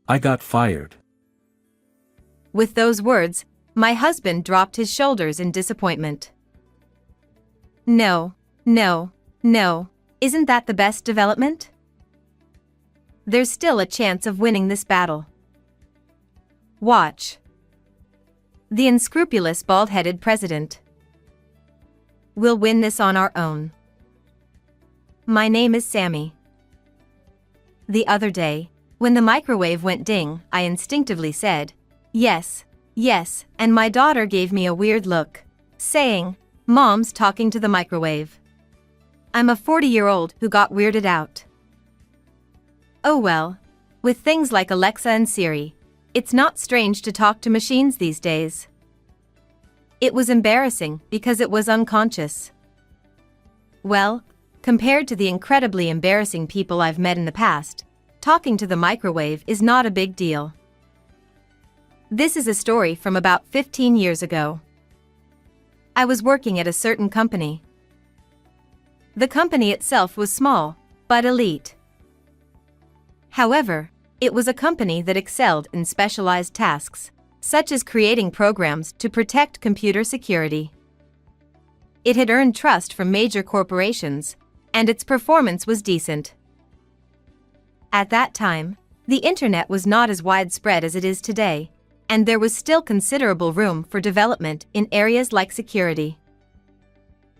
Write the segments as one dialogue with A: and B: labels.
A: I got fired.
B: With those words, my husband dropped his shoulders in disappointment. No, no, no, isn't that the best development? There's still a chance of winning this battle. Watch. The unscrupulous bald-headed president. We'll win this on our own. My name is Sammy. The other day, when the microwave went ding, I instinctively said, "Yes, yes," and my daughter gave me a weird look, saying, "Mom's talking to the microwave." I'm a 40-year-old who got weirded out. Oh well, with things like Alexa and Siri, it's not strange to talk to machines these days. It was embarrassing because it was unconscious. Well, compared to the incredibly embarrassing people I've met in the past, talking to the microwave is not a big deal. This is a story from about 15 years ago. I was working at a certain company. The company itself was small, but elite. However, it was a company that excelled in specialized tasks, such as creating programs to protect computer security. It had earned trust from major corporations, and its performance was decent. At that time, the internet was not as widespread as it is today, and there was still considerable room for development in areas like security.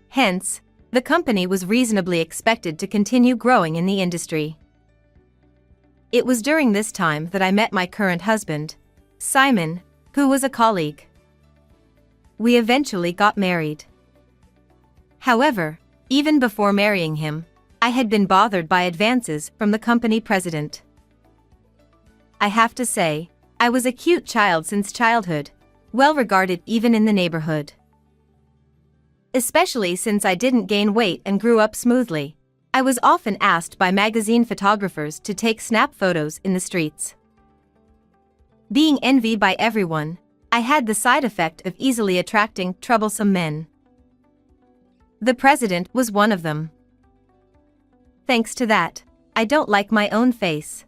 B: Hence, the company was reasonably expected to continue growing in the industry. It was during this time that I met my current husband, Simon, who was a colleague. We eventually got married. However, even before marrying him, I had been bothered by advances from the company president. I have to say, I was a cute child since childhood, well regarded even in the neighborhood. Especially since I didn't gain weight and grew up smoothly, I was often asked by magazine photographers to take snap photos in the streets. Being envied by everyone, I had the side effect of easily attracting troublesome men. The president was one of them. Thanks to that, I don't like my own face.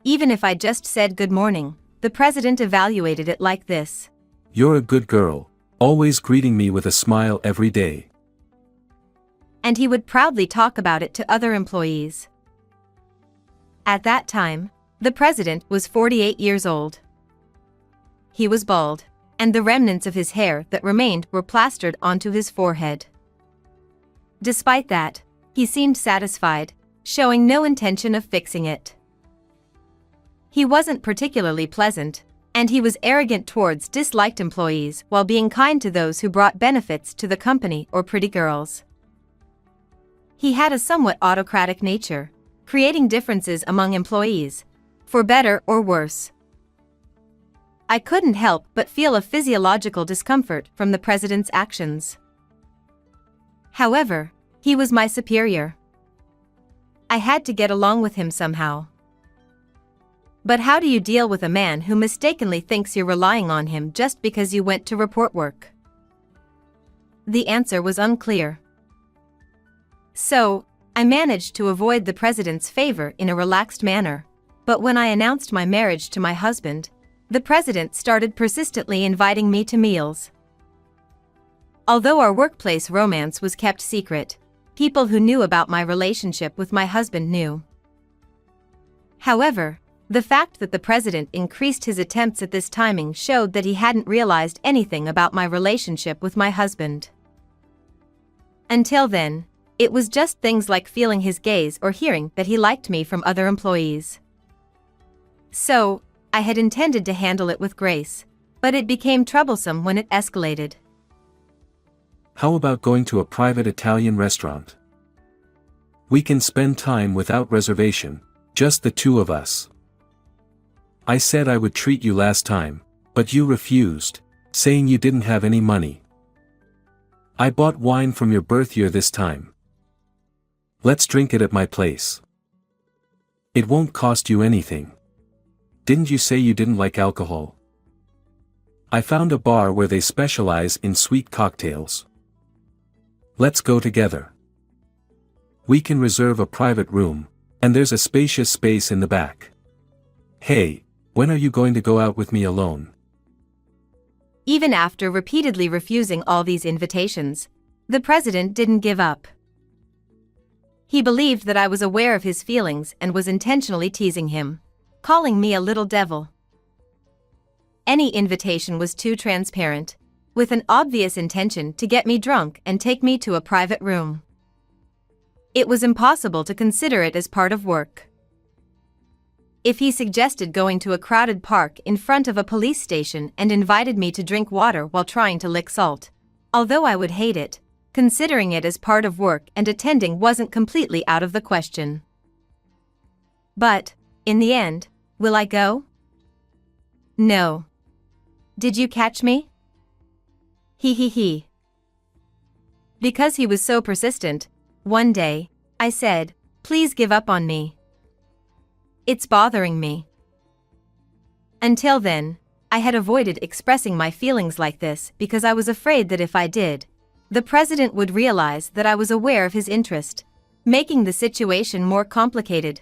B: Even if I just said good morning, the president evaluated it like this:
A: "You're a good girl, always greeting me with a smile every day."
B: And he would proudly talk about it to other employees. At that time, the president was 48 years old. He was bald, and the remnants of his hair that remained were plastered onto his forehead. Despite that, he seemed satisfied, showing no intention of fixing it. He wasn't particularly pleasant, and he was arrogant towards disliked employees while being kind to those who brought benefits to the company or pretty girls. He had a somewhat autocratic nature, creating differences among employees, for better or worse. I couldn't help but feel a physiological discomfort from the president's actions. However, he was my superior. I had to get along with him somehow. But how do you deal with a man who mistakenly thinks you're relying on him just because you went to report work? The answer was unclear. So, I managed to avoid the president's favor in a relaxed manner, but when I announced my marriage to my husband, the president started persistently inviting me to meals. Although our workplace romance was kept secret, people who knew about my relationship with my husband knew. However, the fact that the president increased his attempts at this timing showed that he hadn't realized anything about my relationship with my husband. Until then, it was just things like feeling his gaze or hearing that he liked me from other employees. So, I had intended to handle it with grace, but it became troublesome when it escalated.
A: How about going to a private Italian restaurant? We can spend time without reservation, just the two of us. I said I would treat you last time, but you refused, saying you didn't have any money. I bought wine from your birth year this time. Let's drink it at my place. It won't cost you anything. Didn't you say you didn't like alcohol? I found a bar where they specialize in sweet cocktails. Let's go together. We can reserve a private room, and there's a spacious space in the back. Hey, when are you going to go out with me alone?
B: Even after repeatedly refusing all these invitations, the president didn't give up. He believed that I was aware of his feelings and was intentionally teasing him, calling me a little devil. Any invitation was too transparent, with an obvious intention to get me drunk and take me to a private room. It was impossible to consider it as part of work. If he suggested going to a crowded park in front of a police station and invited me to drink water while trying to lick salt, although I would hate it, considering it as part of work and attending wasn't completely out of the question. But, in the end, will I go? No. Did you catch me? He. Because he was so persistent, one day, I said, "Please give up on me. It's bothering me." Until then, I had avoided expressing my feelings like this because I was afraid that if I did, the president would realize that I was aware of his interest, making the situation more complicated.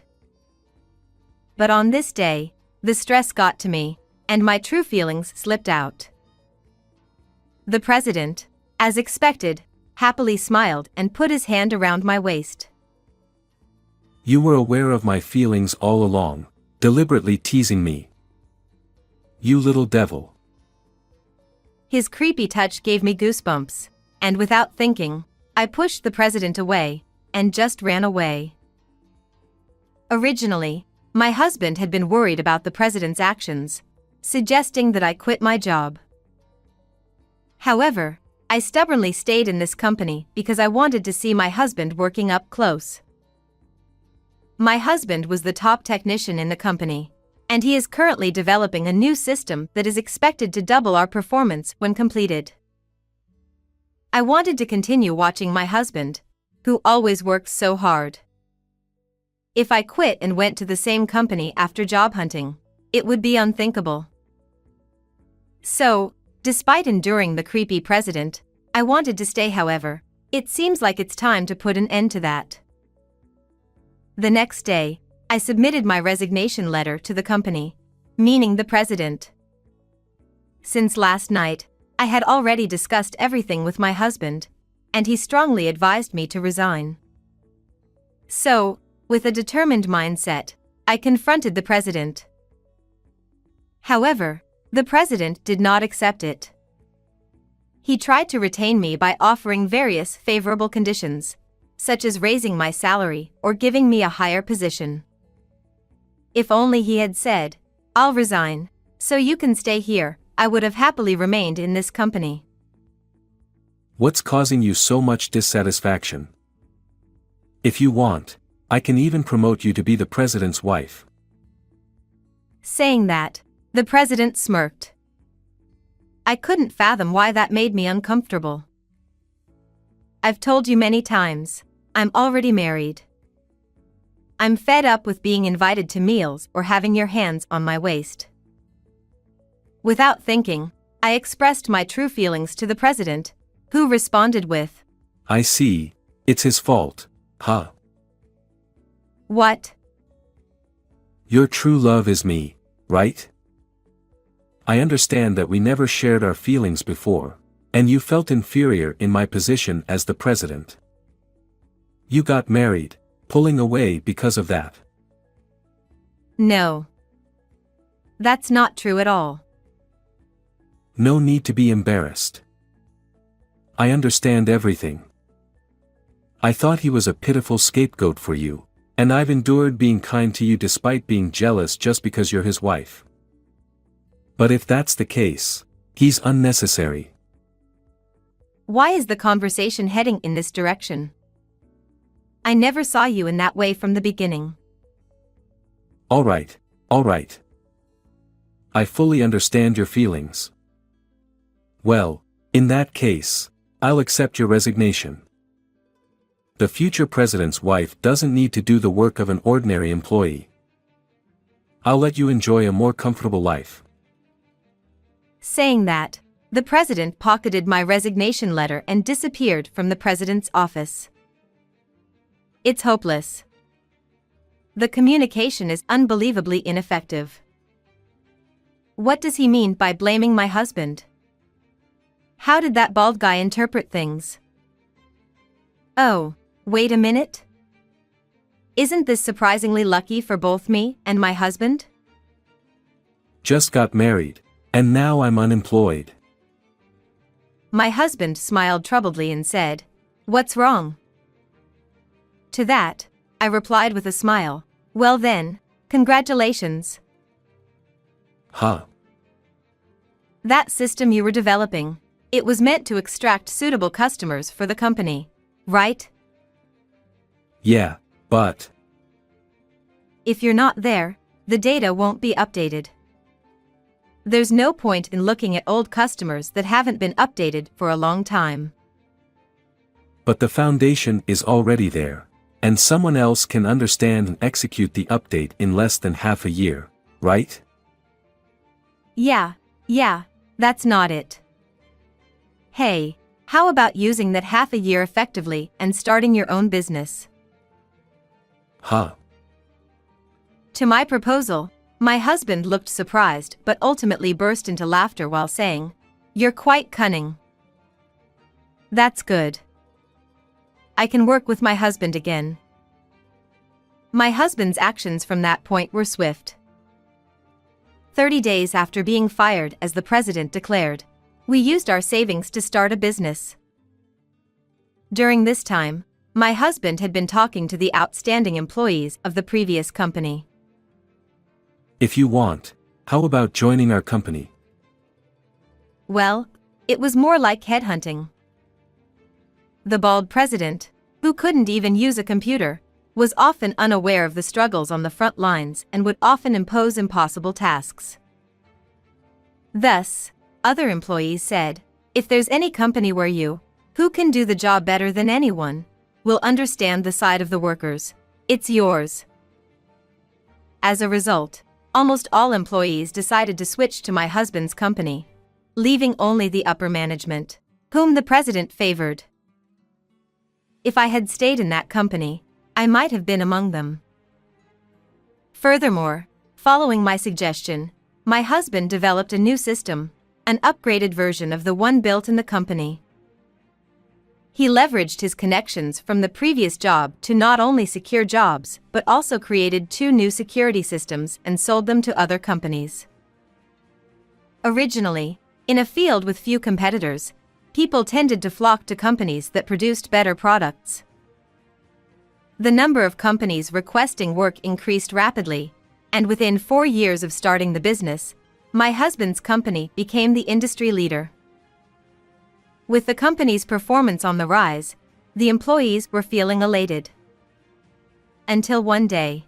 B: But on this day, the stress got to me, and my true feelings slipped out. The president, as expected, happily smiled and put his hand around my waist.
A: You were aware of my feelings all along, deliberately teasing me. You little devil.
B: His creepy touch gave me goosebumps, and without thinking, I pushed the president away, and just ran away. Originally, my husband had been worried about the president's actions, suggesting that I quit my job. However, I stubbornly stayed in this company because I wanted to see my husband working up close. My husband was the top technician in the company, and he is currently developing a new system that is expected to double our performance when completed. I wanted to continue watching my husband, who always works so hard. If I quit and went to the same company after job hunting, it would be unthinkable. So, despite enduring the creepy president, I wanted to stay. However, it seems like it's time to put an end to that. The next day, I submitted my resignation letter to the company, meaning the president. Since last night, I had already discussed everything with my husband, and he strongly advised me to resign. So, with a determined mindset, I confronted the president. However, the president did not accept it. He tried to retain me by offering various favorable conditions, such as raising my salary or giving me a higher position. If only he had said, "I'll resign, so you can stay here," I would have happily remained in this company.
A: What's causing you so much dissatisfaction? If you want, I can even promote you to be the president's wife.
B: Saying that, the president smirked. I couldn't fathom why that made me uncomfortable. I've told you many times, I'm already married. I'm fed up with being invited to meals or having your hands on my waist. Without thinking, I expressed my true feelings to the president, who responded with,
A: I see, it's his fault, huh?
B: "What?"
A: Your true love is me, right? I understand that we never shared our feelings before, and you felt inferior in my position as the president. You got married, pulling away because of that.
B: No. That's not true at all.
A: No need to be embarrassed. I understand everything. I thought he was a pitiful scapegoat for you, and I've endured being kind to you despite being jealous just because you're his wife. But if that's the case, he's unnecessary.
B: Why is the conversation heading in this direction? I never saw you in that way from the beginning.
A: All right. I fully understand your feelings. Well, in that case, I'll accept your resignation. The future president's wife doesn't need to do the work of an ordinary employee. I'll let you enjoy a more comfortable life.
B: Saying that, the president pocketed my resignation letter and disappeared from the president's office. It's hopeless. The communication is unbelievably ineffective. What does he mean by blaming my husband? How did that bald guy interpret things? Oh, wait a minute. Isn't this surprisingly lucky for both me and my husband?
A: Just got married, and now I'm unemployed.
B: My husband smiled troubledly and said, "What's wrong?" To that, I replied with a smile, "Well then, congratulations.
A: Huh.
B: That system you were developing, it was meant to extract suitable customers for the company, right?
A: Yeah, but
B: If you're not there, the data won't be updated. There's no point in looking at old customers that haven't been updated for a long time.
A: the foundation is already there, and someone else can understand and execute the update in less than half a year, right?
B: Yeah, that's not it. Hey, how about using that half a year effectively and starting your own business?
A: Huh.
B: To my proposal, my husband looked surprised but ultimately burst into laughter while saying, "You're quite cunning." That's good. I can work with my husband again. My husband's actions from that point were swift. 30 days after being fired as the president declared, we used our savings to start a business. During this time, my husband had been talking to the outstanding employees of the previous company.
A: If you want, how about joining our company?
B: Well, it was more like headhunting. The bald president, who couldn't even use a computer, was often unaware of the struggles on the front lines and would often impose impossible tasks. Thus, other employees said, "If there's any company where you, who can do the job better than anyone, will understand the side of the workers, it's yours." As a result, almost all employees decided to switch to my husband's company, leaving only the upper management, whom the president favored. If I had stayed in that company, I might have been among them. Furthermore, following my suggestion, my husband developed a new system, an upgraded version of the one built in the company. He leveraged his connections from the previous job to not only secure jobs but also created 2 new security systems and sold them to other companies. Originally, in a field with few competitors, people tended to flock to companies that produced better products. The number of companies requesting work increased rapidly, and within 4 years of starting the business, my husband's company became the industry leader. With the company's performance on the rise, the employees were feeling elated. Until one day,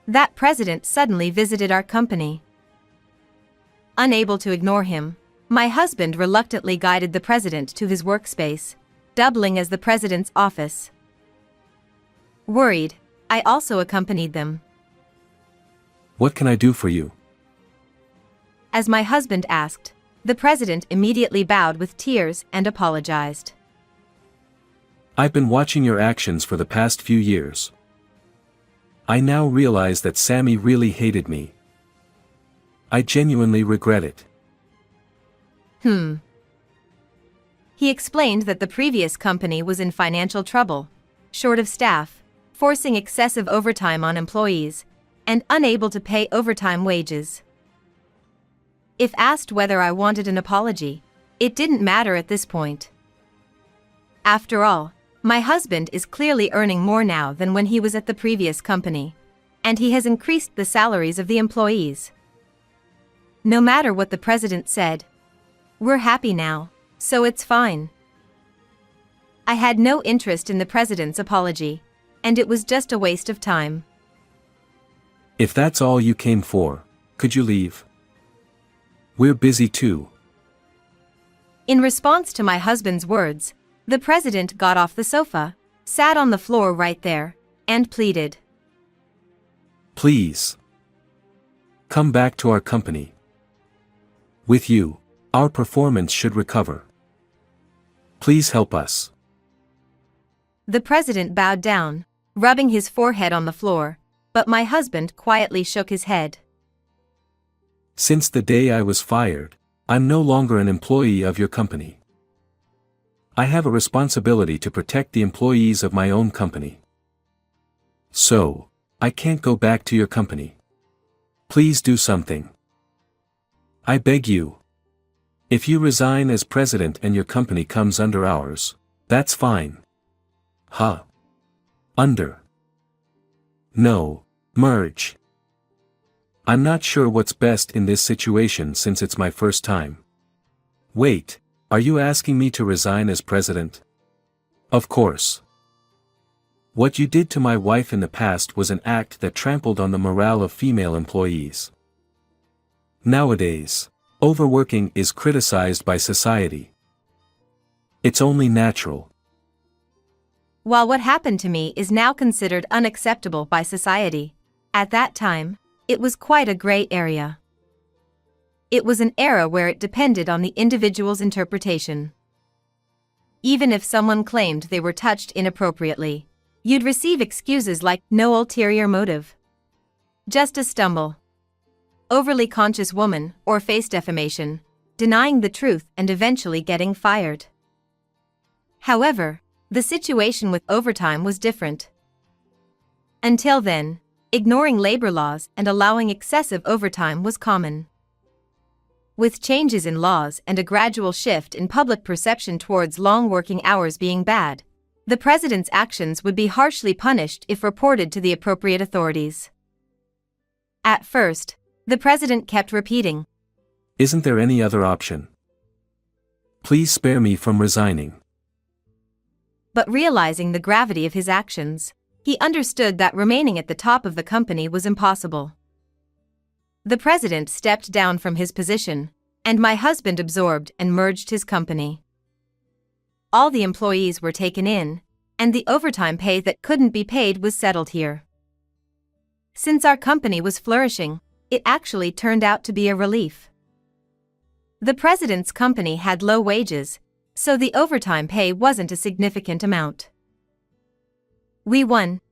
B: that president suddenly visited our company. Unable to ignore him, my husband reluctantly guided the president to his workspace, doubling as the president's office. Worried, I also accompanied them.
A: What can I do for you?
B: As my husband asked, the president immediately bowed with tears and apologized.
A: I've been watching your actions for the past few years. I now realize that Sammy really hated me. I genuinely regret it.
B: He explained that the previous company was in financial trouble, short of staff, forcing excessive overtime on employees, and unable to pay overtime wages. If asked whether I wanted an apology, it didn't matter at this point. After all, my husband is clearly earning more now than when he was at the previous company, and he has increased the salaries of the employees. No matter what the president said, we're happy now, so it's fine. I had no interest in the president's apology, and it was just a waste of time.
A: If that's all you came for, could you leave? We're busy too.
B: In response to my husband's words, the president got off the sofa, sat on the floor right there, and pleaded.
A: Please. Come back to our company. With you, our performance should recover. Please help us.
B: The president bowed down, rubbing his forehead on the floor, but my husband quietly shook his head.
A: Since the day I was fired, I'm no longer an employee of your company. I have a responsibility to protect the employees of my own company. So, I can't go back to your company. Please do something. I beg you. If you resign as president and your company comes under ours, that's fine. Huh? Under. No, merge. I'm not sure what's best in this situation since it's my first time. Wait, are you asking me to resign as president? Of course. What you did to my wife in the past was an act that trampled on the morale of female employees. Nowadays, overworking is criticized by society. It's only natural.
B: While what happened to me is now considered unacceptable by society, at that time, it was quite a gray area. It was an era where it depended on the individual's interpretation. Even if someone claimed they were touched inappropriately, you'd receive excuses like no ulterior motive. Just a stumble. Overly conscious woman, or face defamation, denying the truth and eventually getting fired. However, the situation with overtime was different. Until then, ignoring labor laws and allowing excessive overtime was common. With changes in laws and a gradual shift in public perception towards long working hours being bad, the president's actions would be harshly punished if reported to the appropriate authorities. At first, the president kept repeating,
A: "Isn't there any other option? Please spare me from resigning."
B: But realizing the gravity of his actions, he understood that remaining at the top of the company was impossible. The president stepped down from his position, and my husband absorbed and merged his company. All the employees were taken in, and the overtime pay that couldn't be paid was settled here. Since our company was flourishing, it actually turned out to be a relief. The president's company had low wages, so the overtime pay wasn't a significant amount. We won.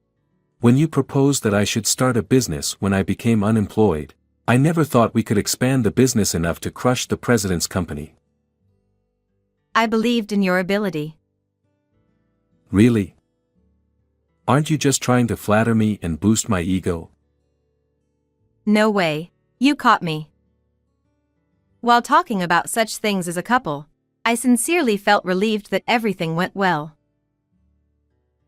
A: When you proposed that I should start a business when I became unemployed, I never thought we could expand the business enough to crush the president's company.
B: I believed in your ability.
A: Really? Aren't you just trying to flatter me and boost my ego?
B: No way, you caught me. While talking about such things as a couple, I sincerely felt relieved that everything went well.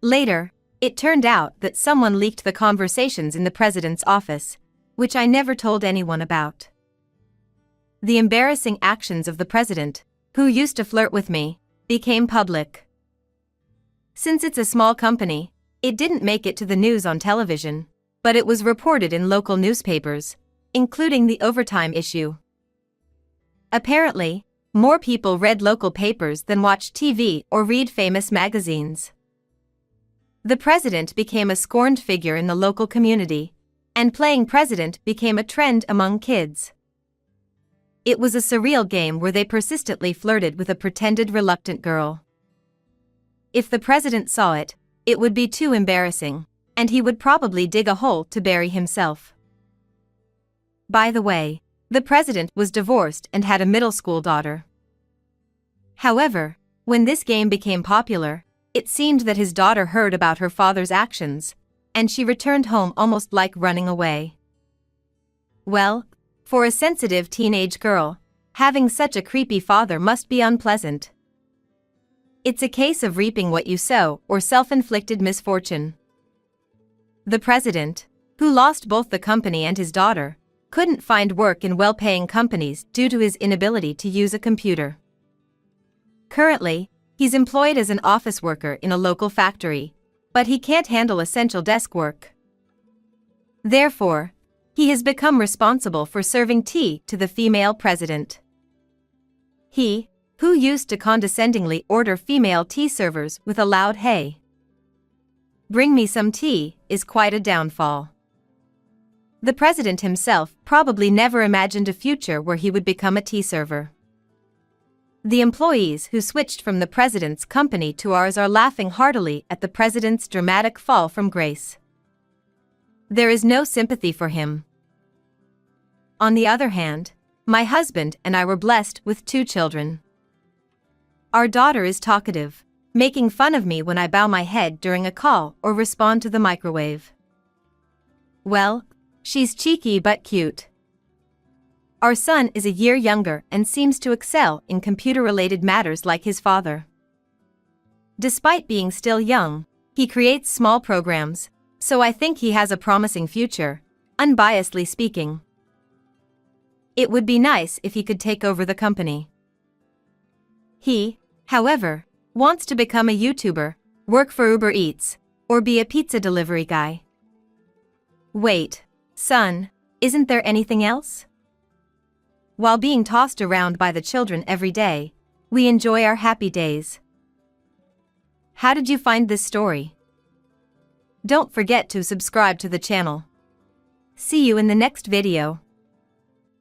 B: Later, it turned out that someone leaked the conversations in the president's office, which I never told anyone about. The embarrassing actions of the president, who used to flirt with me, became public. Since it's a small company, it didn't make it to the news on television, but it was reported in local newspapers, including the overtime issue. Apparently, more people read local papers than watched TV or read famous magazines. The president became a scorned figure in the local community, and playing president became a trend among kids. It was a surreal game where they persistently flirted with a pretended reluctant girl. If the president saw it, it would be too embarrassing, and he would probably dig a hole to bury himself. By the way, the president was divorced and had a middle school daughter. However, when this game became popular, it seemed that his daughter heard about her father's actions, and she returned home almost like running away. Well, for a sensitive teenage girl, having such a creepy father must be unpleasant. It's a case of reaping what you sow or self-inflicted misfortune. The president, who lost both the company and his daughter, couldn't find work in well-paying companies due to his inability to use a computer. Currently, he's employed as an office worker in a local factory, but he can't handle essential desk work. Therefore, he has become responsible for serving tea to the female president. He, who used to condescendingly order female tea servers with a loud "Hey, bring me some tea," is quite a downfall. The president himself probably never imagined a future where he would become a tea server. The employees who switched from the president's company to ours are laughing heartily at the president's dramatic fall from grace. There is no sympathy for him. On the other hand, My husband and I were blessed with 2 children. Our daughter is talkative, making fun of me when I bow my head during a call or respond to the microwave. Well, she's cheeky but cute. Our son is a year younger and seems to excel in computer-related matters like his father. Despite being still young, he creates small programs, so I think he has a promising future, unbiasedly speaking. It would be nice if he could take over the company. He, however, wants to become a YouTuber, work for Uber Eats, or be a pizza delivery guy. Wait, son, isn't there anything else? While being tossed around by the children every day, we enjoy our happy days. How did you find this story? Don't forget to subscribe to the channel. See you in the next video.